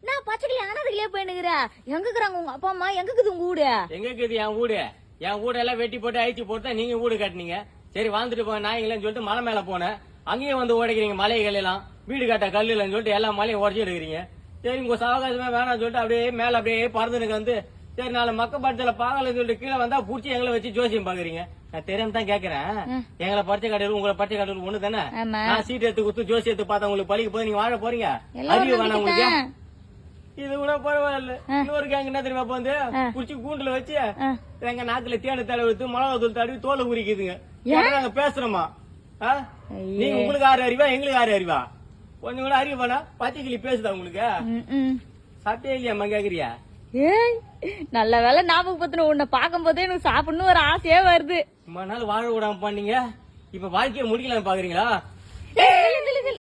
நான் பச்சைக்கிளி ஆனதுலயே போயினுக்குறா. எங்க இருக்கிறாங்க உங்க அப்பா அம்மா? எங்க இருக்குது உங்க வீடு? எங்க இருக்குது என் வீடு? என் வீடு எல்லாம் வெட்டி போட்டு அழிச்சு போட்டு நீங்க வீடு கட்டினீங்க. சரி வாழ்ந்துட்டு போங்க நாய்ங்களேன்னு சொல்லிட்டு மலை மேல போனேன். அங்கேயும் வந்து உடைக்கிறீங்க மலைகள் எல்லாம். வீடு கட்ட கல்லு இல்லைன்னு சொல்லிட்டு எல்லா மலையும் உடச்சி எடுக்கிறீங்க. சரி உங்க சவகாசமே வேணாம்னு சொல்லிட்டு அப்படியே மேல அப்படியே பறந்துனுக்கு வந்து சரி நாலு மக்கப்பாடத்துல பாக்கலன்னு சொல்லிட்டு கீழே வந்தா புடிச்சு எங்களை வச்சு ஜோசியம் பாக்குறீங்க. நான் தெரியாம தான் கேக்குறேன். எங்களை பறிச்ச காடு உங்களை பறிச்ச காடு ஒண்ணு தானே? நான் சீட்டு எடுத்து குத்து ஜோசி எடுத்து பார்த்தா உங்களுக்கு பழிக்க போய் நீங்க வாழ போறீங்க. அறிவு வேணாம் உங்களுக்கு? இது கூட பரவாயில்ல. இன்னொரு கேங்க என்ன தெரியுமா வந்து குச்சி கூண்டுல வச்சு எங்க நாக்குல தேடு தலை எடுத்து மிளகா தூள் தடவி தோலை உரிக்குதுங்க. நாங்க பேசுறோமா? நீங்க உங்களுக்கு ஆறு அறிவா எங்களுக்கு ஆறு அறிவா? கொஞ்சம் கூட அறிவு வேணா? பச்சைக்கிளி பேசுதா உங்களுக்கு? சாப்பிட்டே இல்லையாம்மா கேக்குறியா? ஏய் நல்ல வேலை ஞாபகப்படுத்தின. உன்னை பார்க்கும் போதே எனக்கு சாப்பிடணும் ஒரு ஆசையே வருது. ரொம்ப நாள் வாழ விடாம பண்ணீங்க. இப்ப வாழ்க்கையை முடிக்கலாம் பாக்குறீங்களா?